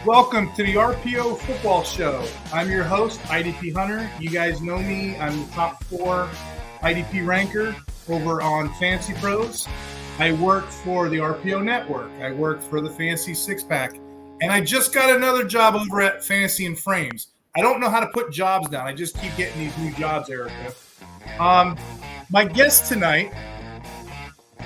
Welcome to the RPO Football Show. I'm your host, IDP Hunter. You guys know me. I'm the top 4 IDP ranker over on Fantasy Pros. I work for the RPO Network. I work for the Fantasy Six Pack. And I just got another job over at Fantasy and Frames. I don't know how to put jobs down. I just keep getting these new jobs, Erica. My guest tonight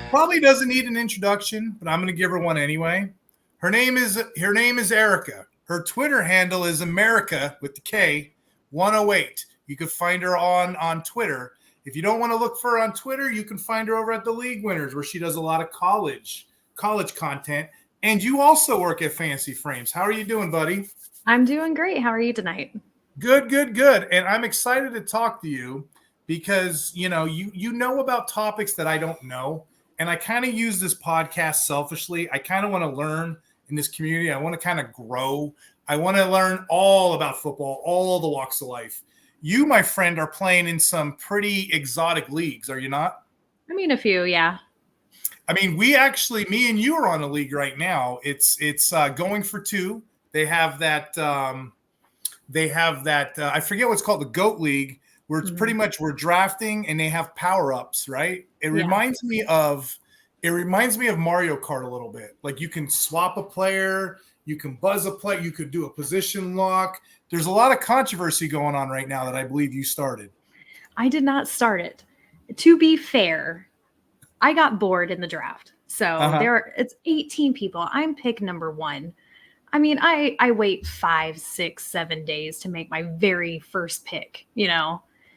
probably doesn't need an introduction, but I'm going to give her one anyway. Her name is Erica. Her Twitter handle is America with the K 108. You can find her on Twitter. If you don't want to look for her on Twitter, you can find her over at the League Winners, where she does a lot of college content. And you also work at Fantasy Frames. How are you doing, buddy? I'm doing great. How are you tonight? Good. And I'm excited to talk to you because you know about topics that I don't know. And I kind of use this podcast selfishly. I kind of want to learn in this community. I want to kind of grow. I want to learn all about football, all the walks of life. You, my friend, are playing in some pretty exotic leagues, are you not? I mean, a few, yeah. I mean, me and you are on a league right now. It's going for 2. They have that. I forget what's called, the GOAT League, where it's pretty much we're drafting and they have power ups, right? It reminds me of Mario Kart a little bit. Like, you can swap a player, you can buzz a player, you could do a position lock. There's a lot of controversy going on right now that I believe you started. I did not start it. To be fair, I got bored in the draft. So it's 18 people. I'm pick number 1. I mean, I wait 5, 6, 7 days to make my very first pick,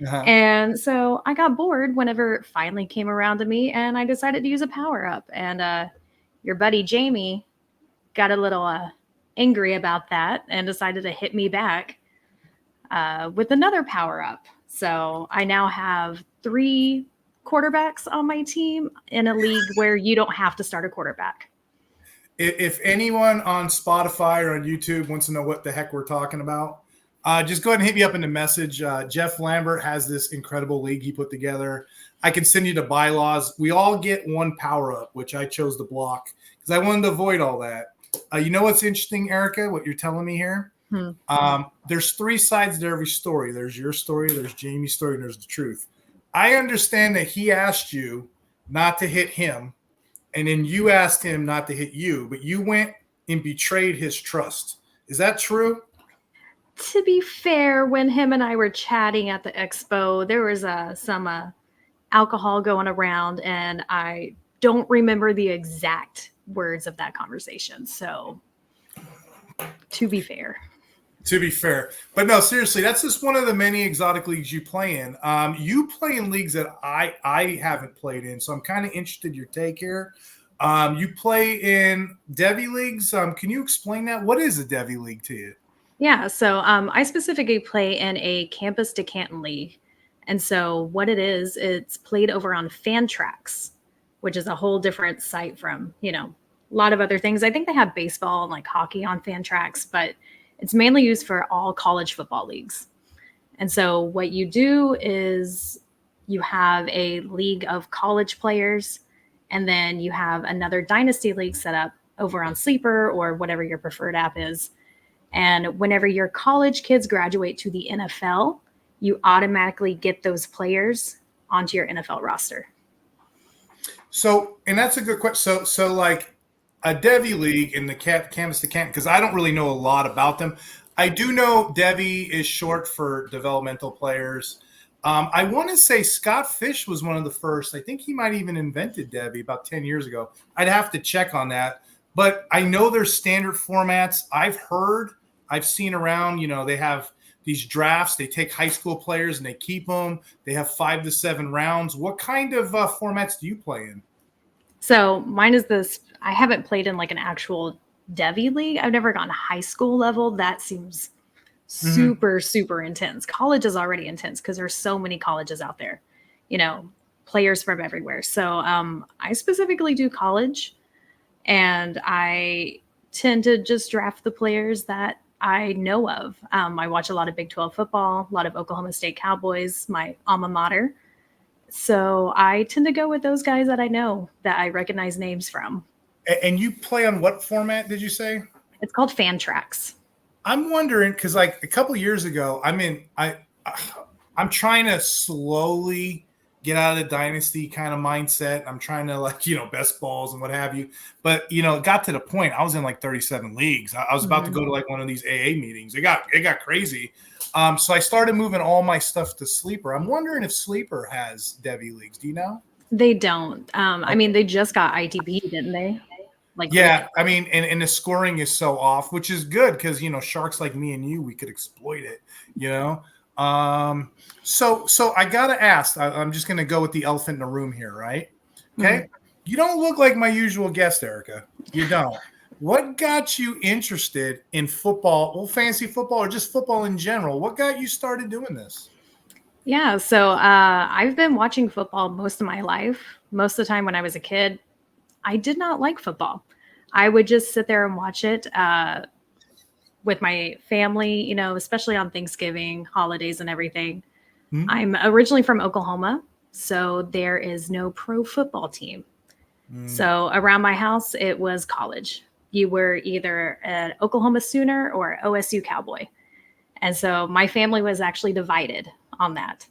And so I got bored whenever it finally came around to me, and I decided to use a power up. And your buddy Jamie got a little angry about that and decided to hit me back with another power up. So I now have 3 quarterbacks on my team in a league where you don't have to start a quarterback. If anyone on Spotify or on YouTube wants to know what the heck we're talking about, just go ahead and hit me up in the message. Jeff Lambert has this incredible league he put together. I can send you the bylaws. We all get 1 power up, which I chose to block because I wanted to avoid all that. You know what's interesting, Erica, what you're telling me here? There's 3 sides to every story. There's your story, there's Jamie's story, and there's the truth. I understand that he asked you not to hit him, and then you asked him not to hit you, but you went and betrayed his trust. Is that true? To be fair, when him and I were chatting at the expo, there was some alcohol going around, and I don't remember the exact words of that conversation. So, to be fair. But no, seriously, that's just one of the many exotic leagues you play in. You play in leagues that I haven't played in, so I'm kind of interested in your take here. You play in Devy Leagues. Can you explain that? What is a Devy League to you? Yeah, so I specifically play in a Campus to Canton League. And so what it is, it's played over on Fantrax, which is a whole different site from, a lot of other things. I think they have baseball and like hockey on Fantrax, but it's mainly used for all college football leagues. And so what you do is you have a league of college players, and then you have another Dynasty league set up over on Sleeper or whatever your preferred app is. And whenever your college kids graduate to the NFL, you automatically get those players onto your NFL roster. So, and that's a good question. So like a Devy League in the Campus to Canton, because I don't really know a lot about them. I do know Devy is short for developmental players. I want to say Scott Fish was one of the first. I think he might even invented Devy about 10 years ago. I'd have to check on that. But I know there's standard formats. I've seen around, they have these drafts. They take high school players and they keep them. They have 5 to 7 rounds. What kind of formats do you play in? So mine is this. I haven't played in like an actual Devy League. I've never gone high school level. That seems super, super intense. College is already intense because there's so many colleges out there, players from everywhere. So I specifically do college, and I tend to just draft the players that I know of. I watch a lot of Big 12 football, a lot of Oklahoma State Cowboys, my alma mater. So I tend to go with those guys that I know, that I recognize names from. And you play on what format, did you say? It's called Fan Tracks. I'm wondering because like a couple years ago, I'm trying to slowly get out of the dynasty kind of mindset. I'm trying to best balls and what have you. But it got to the point I was in like 37 leagues. I was about to go to like one of these AA meetings. It got crazy. So I started moving all my stuff to Sleeper. I'm wondering if Sleeper has Devy Leagues. Do you know? They don't. I mean, they just got IDP, didn't they? I mean, and the scoring is so off, which is good because sharks like me and you, we could exploit it. So I gotta ask. I'm just gonna go with the elephant in the room here, right? Okay, You don't look like my usual guest, Erica. You don't. What got you interested in football, fantasy football, or just football in general? What got you started doing this? Yeah, so I've been watching football most of my life. Most of the time when I was a kid, I did not like football. I would just sit there and watch it with my family, especially on Thanksgiving, holidays, and everything. Mm-hmm. I'm originally from Oklahoma, so there is no pro football team. So around my house, it was college. You were either an Oklahoma Sooner or OSU Cowboy. And so my family was actually divided on that.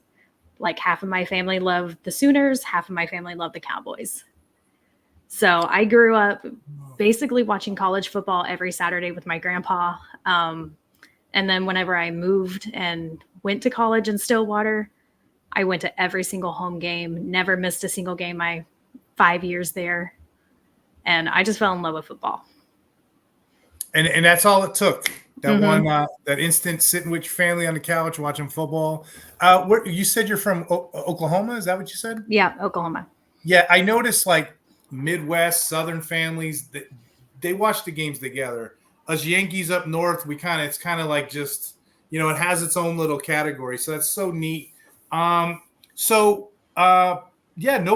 Like half of my family loved the Sooners, half of my family loved the Cowboys. So I grew up basically watching college football every Saturday with my grandpa. And then whenever I moved and went to college in Stillwater, I went to every single home game, never missed a single game my 5 years there. And I just fell in love with football. And that's all it took. That one, that instant sitting with your family on the couch watching football. You said you're from Oklahoma? Is that what you said? Yeah, Oklahoma. Yeah, I noticed like Midwest, Southern families, they watch the games together. Us Yankees up north, it's kind of like just, it has its own little category. So that's so neat. No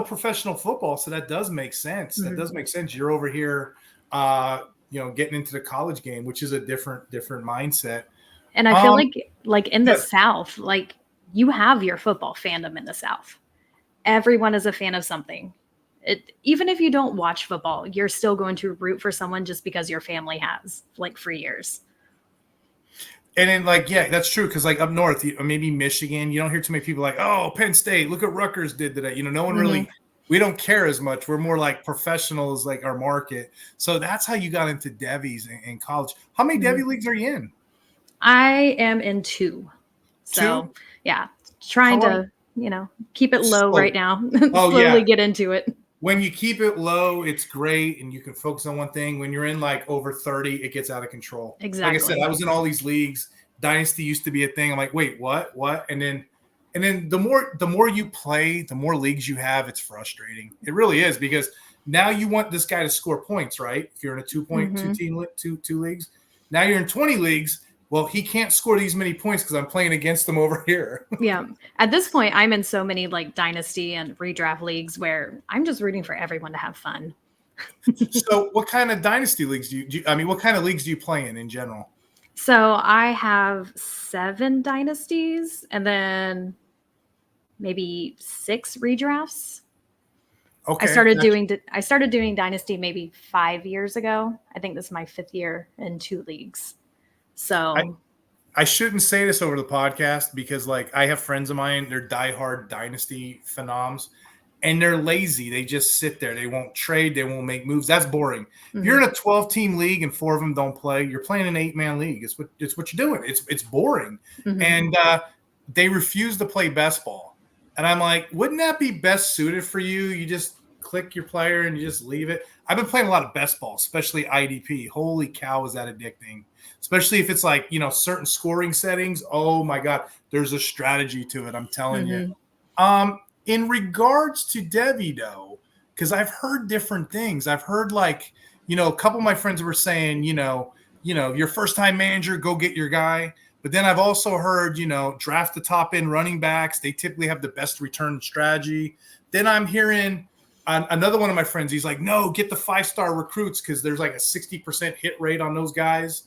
professional football. So that does make sense. That does make sense. You're over here, getting into the college game, which is a different mindset. And I feel like in the South, like you have your football fandom in the South. Everyone is a fan of something. Even if you don't watch football, you're still going to root for someone just because your family has, like, for years. And then, that's true. Because, up north, maybe Michigan, you don't hear too many people like, oh, Penn State, look what Rutgers did today. No one really, we don't care as much. We're more like professionals, like our market. So that's how you got into Devy's in college. How many Devy Leagues are you in? I am in 2. So, yeah, trying to, keep it low right now. Slowly get into it. When you keep it low, it's great, and you can focus on one thing. When you're in over 30, it gets out of control. Exactly. Like I said, I was in all these leagues. Dynasty used to be a thing. I'm like, wait, what? And then the more you play, the more leagues you have. It's frustrating. It really is, because now you want this guy to score points, right? If you're in a 2.2 team, two leagues, now you're in 20 leagues. Well, he can't score these many points because I'm playing against him over here. Yeah. At this point, I'm in so many dynasty and redraft leagues where I'm just rooting for everyone to have fun. So what kind of dynasty leagues what kind of leagues do you play in general? So I have 7 dynasties and then maybe 6 redrafts. Okay. I started doing dynasty maybe 5 years ago. I think this is my 5th year in 2 leagues. So I shouldn't say this over the podcast because I have friends of mine, they're diehard dynasty phenoms, and they're lazy. They just sit there. They won't trade. They won't make moves. That's boring. If you're in a 12-team league and 4 of them don't play, you're playing an 8-man league. It's what you're doing. It's boring. And they refuse to play Bestball. And I'm like, wouldn't that be best suited for you? You just click your player and you just leave it. I've been playing a lot of Bestball, especially IDP. Holy cow, is that addicting. Especially if it's certain scoring settings. Oh my God, there's a strategy to it. I'm telling you. In regards to Devy though, because I've heard different things. I've heard a couple of my friends were saying, your first time manager, go get your guy. But then I've also heard, draft the top end running backs. They typically have the best return strategy. Then I'm hearing another one of my friends. He's like, no, get the 5-star recruits because there's a 60% hit rate on those guys.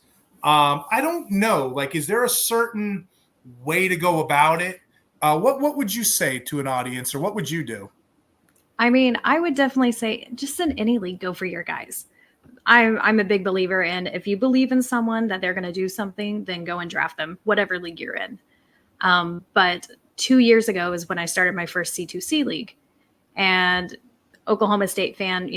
I don't know. Is there a certain way to go about it? What would you say to an audience, or what would you do? I mean, I would definitely say just in any league, go for your guys. I'm a big believer in, if you believe in someone that they're going to do something, then go and draft them, whatever league you're in. But 2 years ago is when I started my first C2C league, and Oklahoma State fan,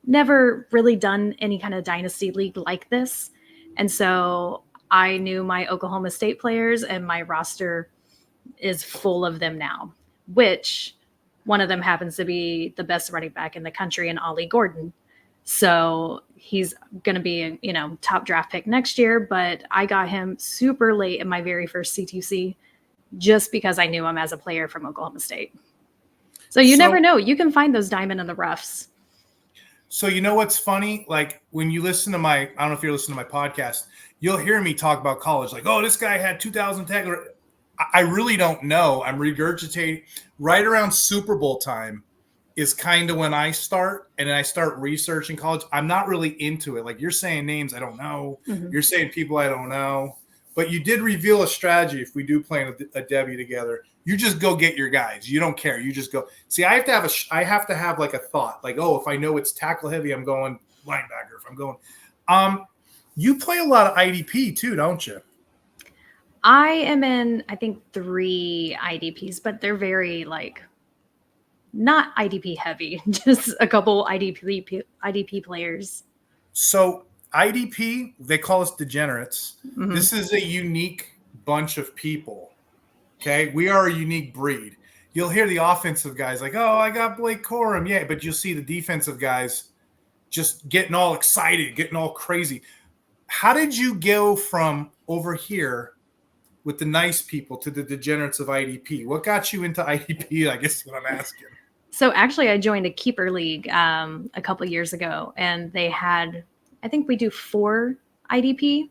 never really done any kind of dynasty league like this. And so I knew my Oklahoma State players, and my roster is full of them now, which one of them happens to be the best running back in the country in Ollie Gordon. So he's going to be, top draft pick next year, but I got him super late in my very first C2C just because I knew him as a player from Oklahoma State. So you never know. You can find those diamond in the roughs. So you know what's funny? Like when you listen to I don't know if you're listening to my podcast, you'll hear me talk about college. Like, oh, this guy had 2,000 tackles. I really don't know. I'm regurgitating. Right around Super Bowl time is kind of when I start, and I start researching college. I'm not really into it. Like you're saying names I don't know. Mm-hmm. You're saying people I don't know. But you did reveal a strategy. If we do play a Devy together, you just go get your guys. You don't care. You just go. See, I have to have like a thought. Like, oh, if I know it's tackle heavy, I'm going linebacker. If I'm going, you play a lot of IDP too, don't you? I am in, I think, 3 IDPs, but they're very not IDP heavy. Just a couple IDP players. So. IDP, they call us degenerates. Mm-hmm. This is a unique bunch of people. Okay, we are a unique breed. You'll hear the offensive guys like, oh, I got Blake Corum. Yeah, but you'll see the defensive guys just getting all excited, getting all crazy. How did you go from over here with the nice people to the degenerates of IDP? What got you into IDP, I guess is what I'm asking. So actually, I joined a keeper league a couple years ago, and they had – I think we do 4 IDP.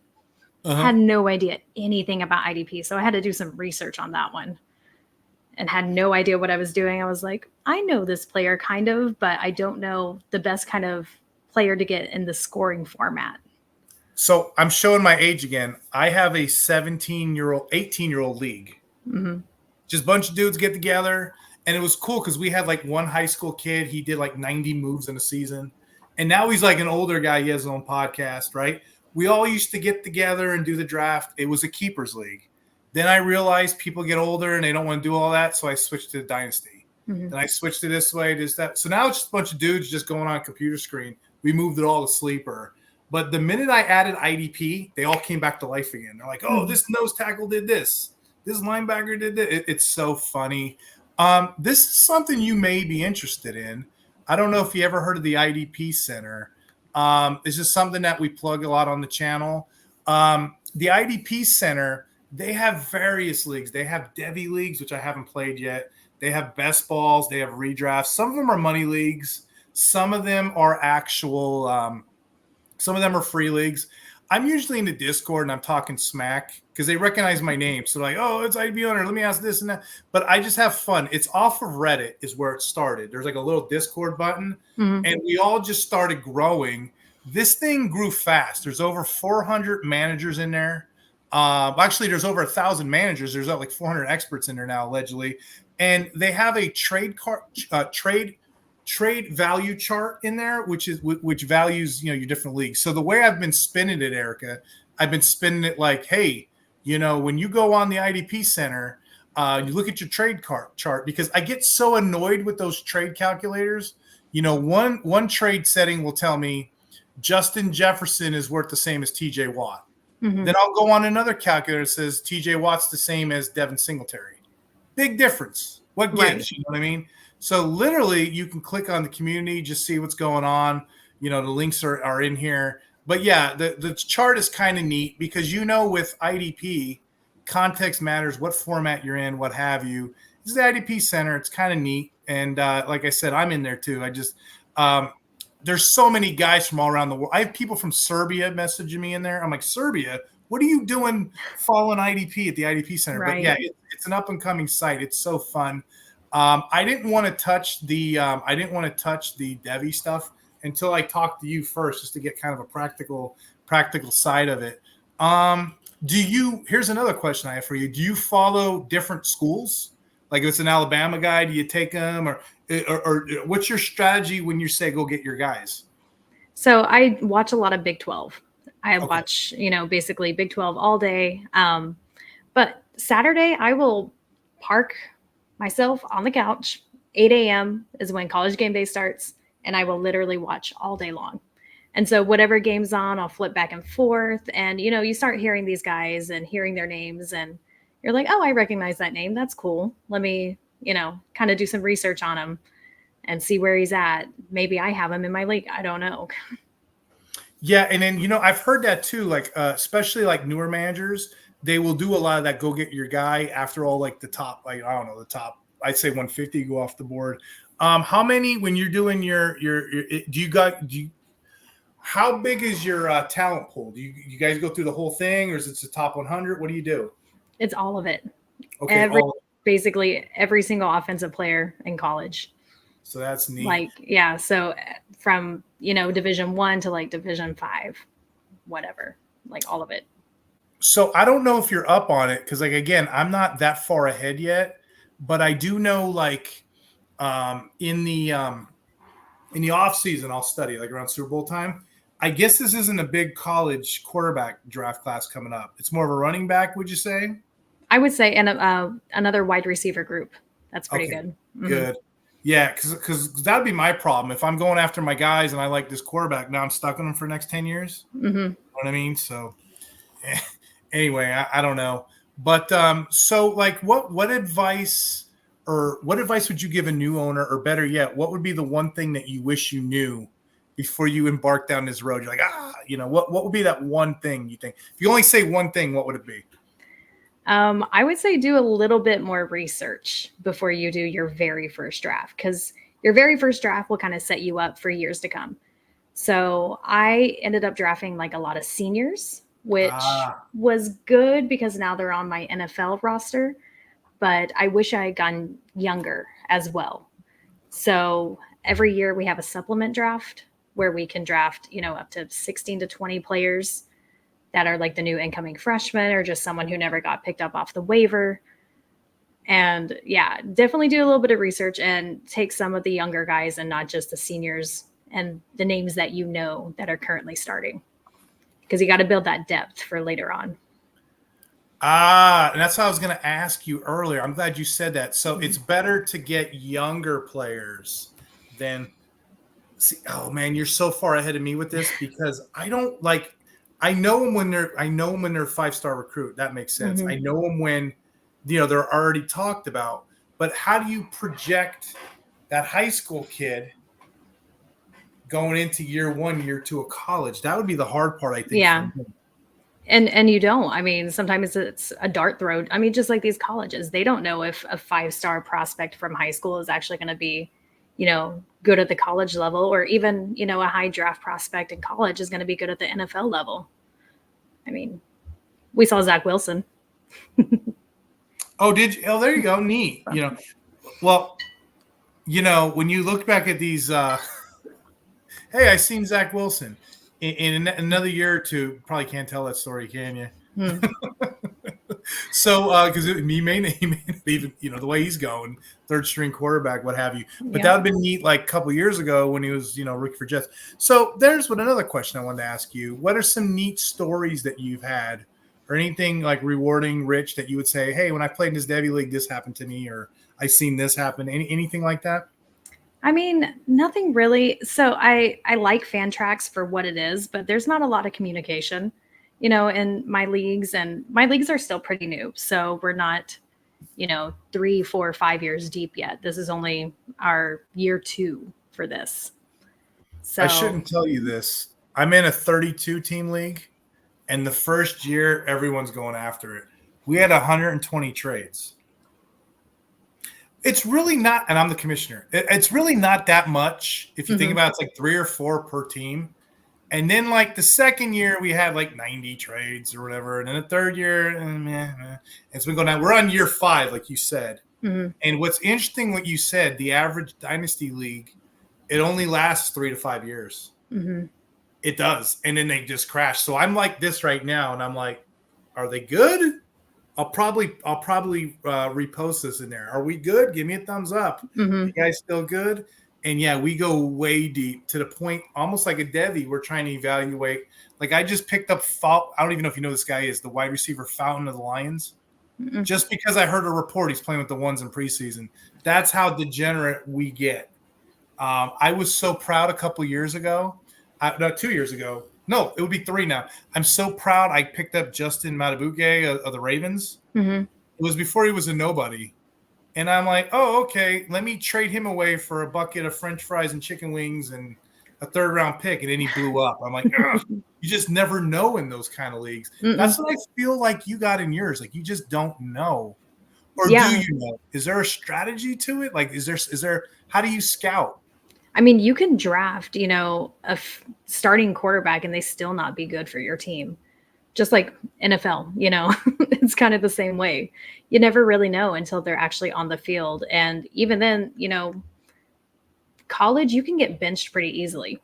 Had no idea anything about IDP. So I had to do some research on that one and had no idea what I was doing. I was like, I know this player kind of, but I don't know the best kind of player to get in the scoring format. So I'm showing my age again. I have a 18-year-old league. Mm-hmm. Just a bunch of dudes get together. And it was cool because we had like one high school kid. He did like 90 moves in a season. And now he's like an older guy. He has his own podcast, right? We all used to get together and do the draft. It was a keepers league. Then I realized people get older and they don't want to do all that. So I switched to Dynasty. Mm-hmm. Then I switched to this way, this, that. So now it's just a bunch of dudes just going on a computer screen. We moved it all to Sleeper. But the minute I added IDP, they all came back to life again. They're like, oh, this nose tackle did this. This linebacker did this. It's so funny. This is something you may be interested in. I don't know if you ever heard of the IDP Center. It's just something that we plug a lot on the channel. The IDP Center, they have various leagues. They have Devy Leagues, which I haven't played yet. They have Bestballs. They have redrafts. Some of them are money leagues. Some of them are actual some of them are free leagues. I'm usually in the Discord and I'm talking smack because they recognize my name. So like, oh, it's IDP Hunter. Let me ask this and that. But I just have fun. It's off of Reddit is where it started. There's like a little Discord button. Mm-hmm. And we all just started growing. This thing grew fast. There's over 400 managers in there. Actually, there's over 1,000 managers. There's like 400 experts in there now, allegedly. And they have a trade value chart in there, which values, your different leagues. So the way I've been spinning it, Erica, I've been spinning it like, hey, when you go on the IDP Center, you look at your trade chart, because I get so annoyed with those trade calculators. One trade setting will tell me Justin Jefferson is worth the same as TJ Watt. Mm-hmm. Then I'll go on another calculator that says TJ Watt's the same as Devin Singletary. Big difference. What gives? Right. You know what I mean? So literally you can click on the community, just see what's going on. The links are in here. But yeah, the chart is kind of neat because with IDP, context matters, what format you're in, what have you. This is the IDP Center. It's kind of neat. And like I said, I'm in there too. I just there's so many guys from all around the world. I have people from Serbia messaging me in there. I'm like, Serbia? What are you doing following IDP at the IDP Center? Right. But yeah, it's an up and coming site. It's so fun. I didn't want to touch the Devy stuff until I talked to you first, just to get kind of a practical side of it. Here's another question I have for you. Do you follow different schools? Like if it's an Alabama guy, do you take them or what's your strategy when you say go get your guys? So I watch a lot of Big 12. I Okay. watch, basically Big 12 all day. But Saturday, I will park myself on the couch. 8 a.m. is when college game day starts, and I will literally watch all day long. And so whatever game's on, I'll flip back and forth. And, you start hearing these guys and hearing their names, and you're like, oh, I recognize that name. That's cool. Let me, kind of do some research on him and see where he's at. Maybe I have him in my league. I don't know. Yeah, and then I've heard that too. Like especially like newer managers, they will do a lot of that. Go get your guy after all, like the top, like I don't know, the top. I'd say 150 go off the board. How many when you're doing your how big is your talent pool? Do you guys go through the whole thing, or is it the top 100? What do you do? It's all of it. Okay, Basically every single offensive player in college. So that's neat. Like, yeah. So from, Division 1 to like Division 5, whatever, like all of it. So I don't know if you're up on it because, like, again, I'm not that far ahead yet, but I do know, like, in the off season, I'll study like around Super Bowl time. I guess this isn't a big college quarterback draft class coming up. It's more of a running back, would you say? I would say, and another wide receiver group. That's pretty good. Mm-hmm. Good. Yeah, because that would be my problem. If I'm going after my guys and I like this quarterback, now I'm stuck on him for the next 10 years. Mm-hmm. You know what I mean? So anyway, I don't know. But so like what advice would you give a new owner, or better yet, what would be the one thing that you wish you knew before you embark down this road? You're like, what would be that one thing you think? If you only say one thing, what would it be? I would say do a little bit more research before you do your very first draft, because your very first draft will kind of set you up for years to come. So I ended up drafting like a lot of seniors, which was good because now they're on my NFL roster, but I wish I had gone younger as well. So every year we have a supplement draft where we can draft, up to 16 to 20 players that are like the new incoming freshmen or just someone who never got picked up off the waiver. And yeah, definitely do a little bit of research and take some of the younger guys and not just the seniors and the names that that are currently starting, because you got to build that depth for later on. And that's what I was going to ask you earlier. I'm glad you said that. So it's better to get younger players than see. Oh man, you're so far ahead of me with this because I don't like. I know them when they're 5-star recruit. That makes sense. Mm-hmm. I know them when, they're already talked about. But how do you project that high school kid going into year 1, year 2 of college? That would be the hard part, I think. Yeah. And you don't. I mean, sometimes it's a dart throw. I mean, just like these colleges, they don't know if a 5-star prospect from high school is actually going to be, good at the college level, or even, a high draft prospect in college is going to be good at the NFL level. I mean, we saw Zach Wilson. Oh, did you? Oh, there you go. Neat. Well, when you look back at these, hey, I seen Zach Wilson in another year or two. Probably can't tell that story, can you? So, because he may not even, the way he's going, third string quarterback, what have you. But that would have been neat like a couple years ago when he was, rookie for Jets. So there's another question I wanted to ask you. What are some neat stories that you've had, or anything like rewarding, Rich, that you would say, hey, when I played in this Devy League, this happened to me, or I seen this happen? Anything like that? I mean, nothing really. So I like fan tracks for what it is, but there's not a lot of communication, in my leagues, and my leagues are still pretty new. So we're not, 3, 4, 5 years deep yet. This is only our year 2 for this. So I shouldn't tell you this. I'm in a 32 team league, and the first year everyone's going after it. We had 120 trades. It's really not, and I'm the commissioner. It's really not that much. If you think about it, it's like 3 or 4 per team. And then like the second year we had like 90 trades or whatever. And then the third year, it's been going down. We're on year 5, like you said. Mm-hmm. And what's interesting, what you said, the average Dynasty league, it only lasts 3 to 5 years. Mm-hmm. It does. And then they just crash. So I'm like this right now. And I'm like, are they good? I'll probably repost this in there. Are we good? Give me a thumbs up. Mm-hmm. You guys still good? And yeah, we go way deep to the point, almost like a Devy. We're trying to evaluate. Like I just picked up, I don't even know if you know this guy is the wide receiver Fountain of the Lions. Mm-mm. Just because I heard a report he's playing with the ones in preseason. That's how degenerate we get. I was so proud a couple years ago. 2 years ago. No, it would be 3 now. I'm so proud I picked up Justin Matabuke of the Ravens. Mm-hmm. It was before he was a nobody. And I'm like, oh, okay, let me trade him away for a bucket of French fries and chicken wings and a 3rd-round pick. And then he blew up. I'm like, you just never know in those kind of leagues. Mm-mm. That's what I feel like you got in yours. Like, you just don't know. Or do you know? Is there a strategy to it? Like, is there how do you scout? I mean, you can draft, a starting quarterback and they still not be good for your team. Just like NFL, it's kind of the same way. You never really know until they're actually on the field. And even then, college, you can get benched pretty easily.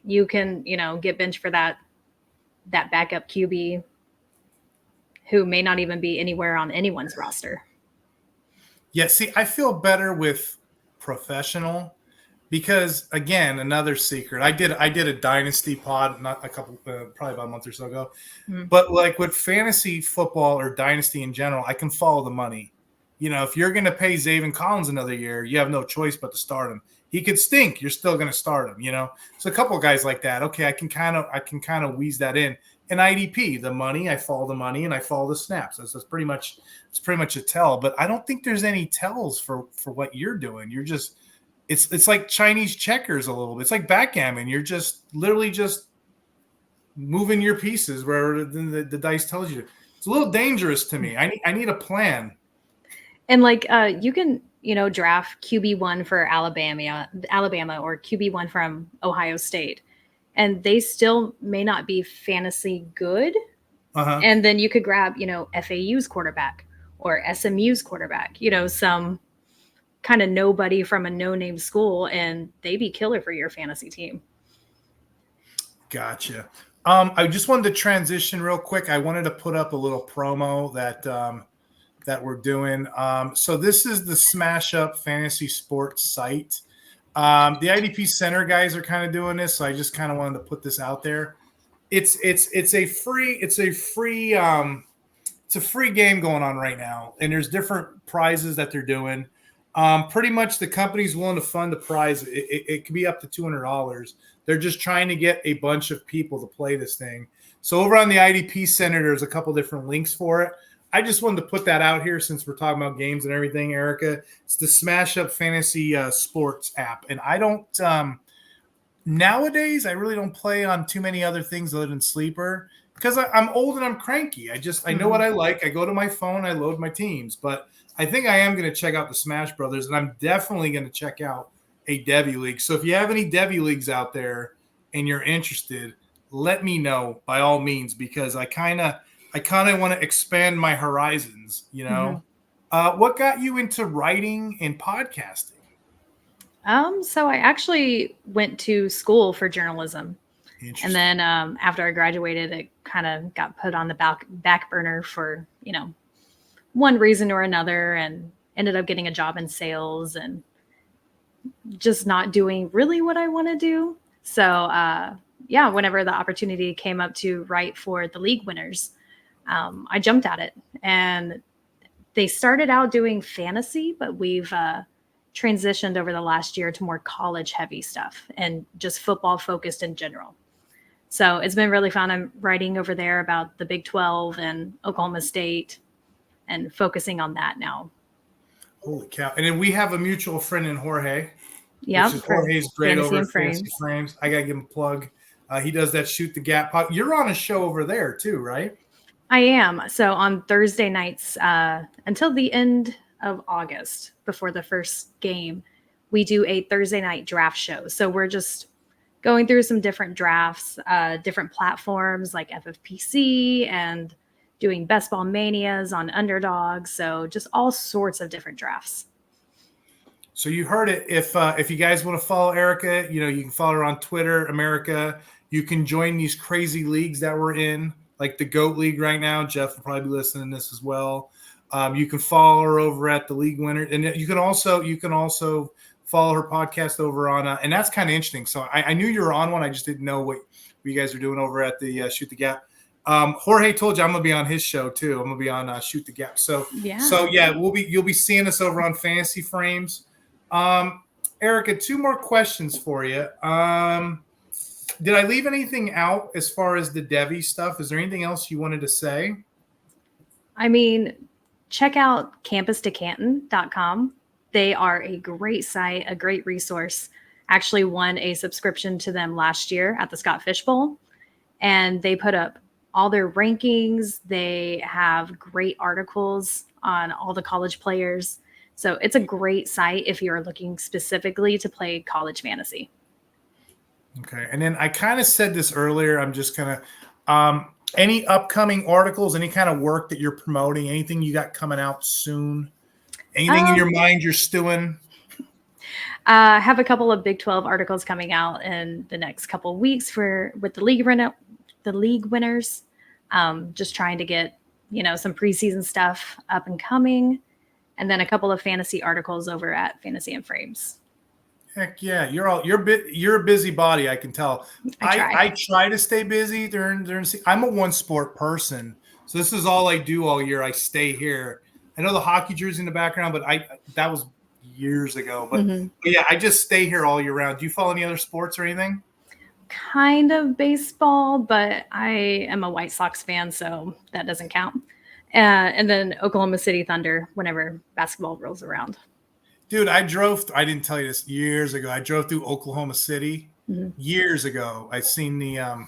You can, get benched for that backup QB who may not even be anywhere on anyone's roster. Yeah, see, I feel better with professional because, again, another secret. I did a Dynasty pod not a couple, probably about a month or so ago. Mm-hmm. But like with fantasy football or Dynasty in general, I can follow the money. If you're going to pay Zaven Collins another year, you have no choice but to start him. He could stink. You're still going to start him. So a couple of guys like that. Okay, I can kind of wheeze that in. And IDP, the money, I follow the money and I follow the snaps. That's pretty much a tell. But I don't think there's any tells for what you're doing. You're just it's like Chinese checkers a little bit. It's like backgammon. You're just literally just moving your pieces where the dice tells you. It's a little dangerous to me. I need a plan. And like you can draft QB1 for Alabama or QB1 from Ohio State. And they still may not be fantasy good. Uh-huh. And then you could grab, FAU's quarterback or SMU's quarterback, some kind of nobody from a no-name school, and they be killer for your fantasy team. Gotcha. I just wanted to transition real quick. I wanted to put up a little promo that we're doing. So this is the Smash Up Fantasy Sports site. The IDP Center guys are kind of doing this, so I just kind of wanted to put this out there. It's a free game going on right now, and there's different prizes that they're doing. Pretty much the company's willing to fund the prize. It could be up to $200. They're just trying to get a bunch of people to play this thing. So over on the IDP Center, there's a couple different links for it. I just wanted to put that out here since we're talking about games and everything, Erica. It's the Smash Up Fantasy Sports app. And I don't nowadays, I really don't play on too many other things other than Sleeper because I'm old and I'm cranky. I know what I like. I go to my phone, I load my teams. But I think I am going to check out the Smash Brothers, and I'm definitely going to check out a Devy League. So if you have any Devy Leagues out there and you're interested, let me know by all means because I kind of want to expand my horizons, Mm-hmm. What got you into writing and podcasting? So I actually went to school for journalism. And then after I graduated, it kind of got put on the back burner for, one reason or another, and ended up getting a job in sales and just not doing really what I want to do. So, whenever the opportunity came up to write for the league winners, I jumped at it. And they started out doing fantasy, but we've transitioned over the last year to more college heavy stuff and just football focused in general. So it's been really fun. I'm writing over there about the Big 12 and Oklahoma State and focusing on that now. Holy cow. And then we have a mutual friend in Jorge. Yeah. Jorge's great over at Fantasy Frames. I got to give him a plug. He does that Shoot the Gap pod. You're on a show over there too, right? I am. So on Thursday nights until the end of August, before the first game, we do a Thursday night draft show. So we're just going through some different drafts, different platforms like FFPC and doing Bestball Manias on Underdog. So just all sorts of different drafts. So you heard it. If you guys want to follow Erica, you can follow her on Twitter, America. You can join these crazy leagues that we're in, like the GOAT League right now. Jeff will probably be listening to this as well. You can follow her over at the League Winner, and you can also follow her podcast over on, and that's kind of interesting. So I knew you were on one. I just didn't know what you guys are doing over at the Shoot the Gap. Jorge told you I'm gonna be on his show too. I'm gonna be on Shoot the Gap. So yeah, you'll be seeing us over on Fantasy Frames. Erica, 2 more questions for you. Did I leave anything out as far as the Devy stuff? Is there anything else you wanted to say? I mean, check out campustocanton.com. They are a great site, a great resource. Actually won a subscription to them last year at the Scott Fish Bowl. And they put up all their rankings. They have great articles on all the college players. So it's a great site if you're looking specifically to play college fantasy. Okay. And then I kind of said this earlier. I'm just going to any upcoming articles, any kind of work that you're promoting, anything you got coming out soon, anything in your mind you're stewing? I have a couple of Big 12 articles coming out in the next couple of weeks with the league winners. Just trying to get, some preseason stuff up and coming. And then a couple of fantasy articles over at Fantasy and Frames. Heck yeah, you're a busy body. I can tell. I try to stay busy during. I'm a one sport person, so this is all I do all year. I stay here. I know the hockey jersey in the background, but that was years ago. But yeah, I just stay here all year round. Do you follow any other sports or anything? Kind of baseball, but I am a White Sox fan, so that doesn't count. And then Oklahoma City Thunder whenever basketball rolls around. Dude, I didn't tell you this years ago. I drove through Oklahoma City years ago. I seen the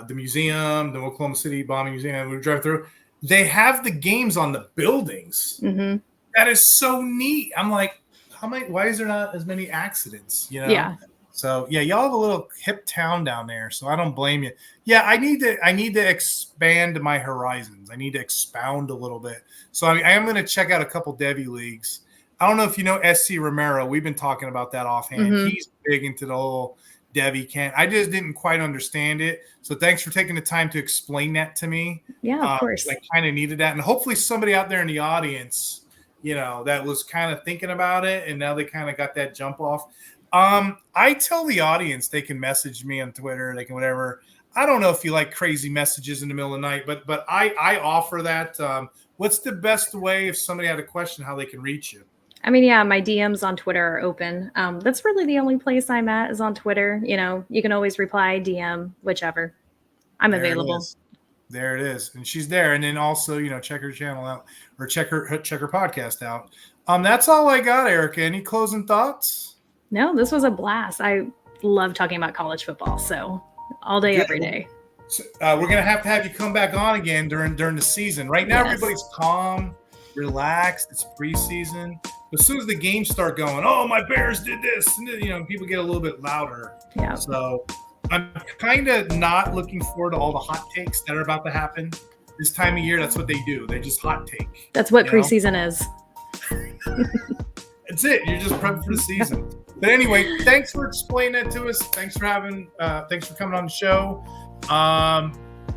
museum, the Oklahoma City bombing museum. We drove through. They have the games on the buildings. That is so neat. I'm like, why is there not as many accidents? Yeah. So yeah, y'all have a little hip town down there. So I don't blame you. Yeah, I need to expand my horizons. I need to expound a little bit. So I am going to check out a couple Devy Leagues. I don't know if you know SC Romero. We've been talking about that offhand. He's big into the whole Devy camp. I just didn't quite understand it. So thanks for taking the time to explain that to me. Yeah, of course. I kind of needed that. And hopefully somebody out there in the audience, that was kind of thinking about it and now they kind of got that jump off. I tell the audience they can message me on Twitter, they can whatever. I don't know if you like crazy messages in the middle of the night, but I offer that. What's the best way if somebody had a question, how they can reach you? I mean, yeah, my DMs on Twitter are open. That's really the only place I'm at is on Twitter. You can always reply, DM, whichever. I'm available. There it is. And she's there. And then also, check her channel out or check her podcast out. That's all I got, Erica. Any closing thoughts? No, this was a blast. I love talking about college football. So all day, every day. So, we're going to have you come back on again during the season. Right now, everybody's calm, relaxed. It's preseason. As soon as the games start going, oh, my Bears did this, and people get a little bit louder. Yeah. So I'm kind of not looking forward to all the hot takes that are about to happen. This time of year, that's what they do. They just hot take. That's what preseason is. That's it. You're just prepping for the season. But anyway, thanks for explaining that to us. Thanks for coming on the show.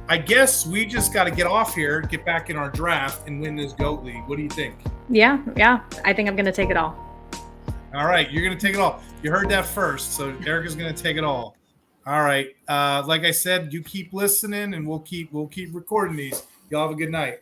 I guess we just got to get off here, get back in our draft, and win this GOAT League. What do you think? Yeah. I think I'm going to take it all. All right, you're going to take it all. You heard that first, so Erica's going to take it all. All right. Like I said, you keep listening, and we'll keep recording these. Y'all have a good night.